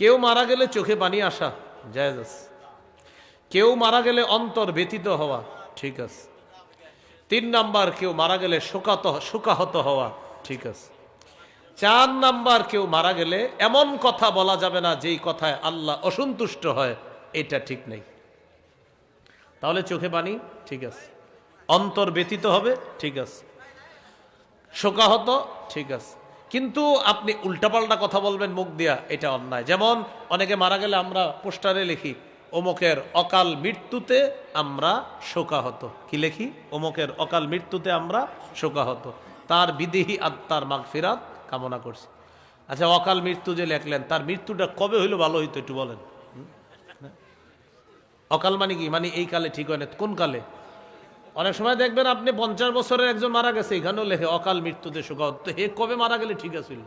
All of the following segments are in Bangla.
কেউ মারা গেলে চোখে পানি আসা জায়েজ আছে, কেউ মারা গেলে অন্তর ব্যথিত হওয়া ঠিক আছে। 3 নাম্বার, কেউ মারা গেলে শোকাহত হওয়া ঠিক আছে। 4 নাম্বার, কেউ মারা গেলে এমন কথা বলা যাবে না যেই কথায় আল্লাহ অসন্তুষ্ট হয়, এটা ঠিক নেই। তাহলে চোখে পানি ঠিক আছে, অন্তর ব্যথিত হবে ঠিক আছে, শোকাহত ঠিক আছে। কিন্তু আপনি উল্টাপাল্টা কথা বলবেন মুখ দিয়া, এটা অন্যায়। যেমন অনেকে মারা গেলে আমরা পোস্টারে লিখি অমুকের অকাল মৃত্যুতে আমরা শোকাহত। কি লিখি? অমুকের অকাল মৃত্যুতে আমরা শোকাহত, তার বিদেহী আত্মার মাগফিরাত কামনা করছি। আচ্ছা, অকাল মৃত্যু যে লেখলেন, তার মৃত্যুটা কবে হইলো ভালো হইতো একটু বলেন। অকাল মানে কি? মানে এই কালে ঠিক হয় না, কোন কালে? অনেক সময় দেখবেন আপনি 50 বছরের একজন মারা গেছে, এখানেও লেখে অকাল মৃত্যুতে শোকাহত। হে কবে মারা গেলে ঠিক আছিল?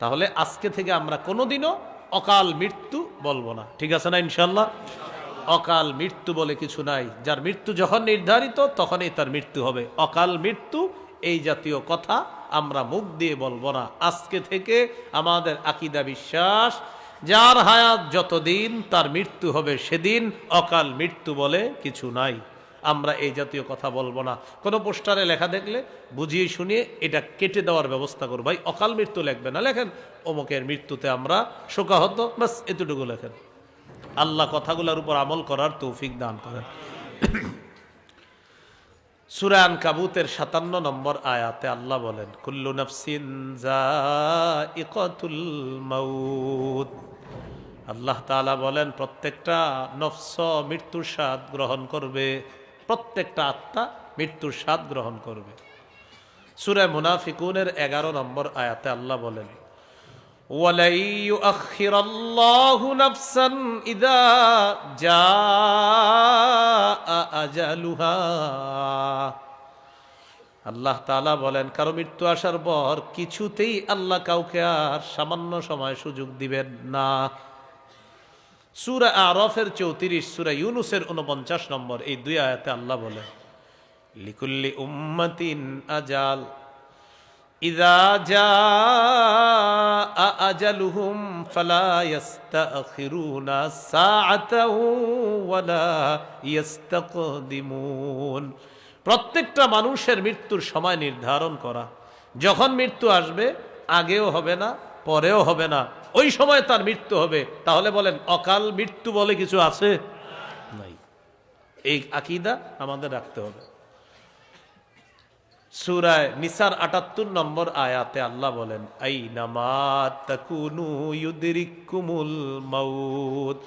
তাহলে আজকে থেকে আমরা কোনোদিনও অকাল মৃত্যু বলবো না, ঠিক আছে না ইনশাল্লাহ? অকাল মৃত্যু বলে কিছু নাই, যার মৃত্যু যখন নির্ধারিত তখনই তার মৃত্যু হবে। অকাল মৃত্যু এই জাতীয় কথা আমরা মুখ দিয়ে বলবো না। আজকে থেকে আমাদের আকীদা বিশ্বাস, যার হায়াত যতদিন তার মৃত্যু হবে সেদিন, অকাল মৃত্যু বলে কিছু নাই। আমরা এই জাতীয় কথা বলবো না। কোনো পোস্টারে লেখা দেখলে বুঝিয়ে শুনিয়ে এটা কেটে দেওয়ার ব্যবস্থা করবো। ভাই অকাল মৃত্যু লেখবেন না, লেখেন অমুকের মৃত্যুতে আমরা শোকাহত, বাস এতটুকু লেখেন। আল্লাহ কথাগুলোর উপর আমল করার তৌফিক দান করেন। সূরা আনকাবুতের 57 নম্বর আয়াতে আল্লাহ বলেন, কুল্লু নাফসিন যায়িকাতুল মাউত। আল্লাহ তাআলা বলেন, প্রত্যেকটা নফস মৃত্যুর স্বাদ গ্রহণ করবে, প্রত্যেকটা আত্মা মৃত্যুর স্বাদ গ্রহণ করবে। সূরা মুনাফিকুনের 11 নম্বর আয়াতে আল্লাহ বলেন, ওয়ালাই ইউআখিরাল্লাহু নাফসান ইযা জাআ আজালুহা। আল্লাহ তাআলা বলেন, কারো মৃত্যু আসার পর কিছুতেই আল্লাহ কাউকে আর সামান্য সময় সুযোগ দিবেন না। সূরা আরাফের 34, সূরা ইউনূসের 49 নম্বর, এই 2 আয়াতে আল্লাহ বলেন, লিকুল্লি উম্মাতিন আজাল ইযা জাআ আজালুহুম ফালা ইস্তাখিরুনা সাআতাও ওয়ালা ইস্তাকদিমুন। প্রত্যেকটা মানুষের মৃত্যুর সময় নির্ধারণ করা, যখন মৃত্যু আসবে আগেও হবে না পরেও হবে না, ওই সময় তার মৃত্যু হবে। তাহলে বলেন অকাল মৃত্যু বলে কিছু আছে? নাই। এই আকীদা আমাদের রাখতে হবে। সূরা নিসার 78 নম্বর আয়াতে আল্লাহ বলেন, আইনামা তাকুনু ইউদরিকুমুল মাউত।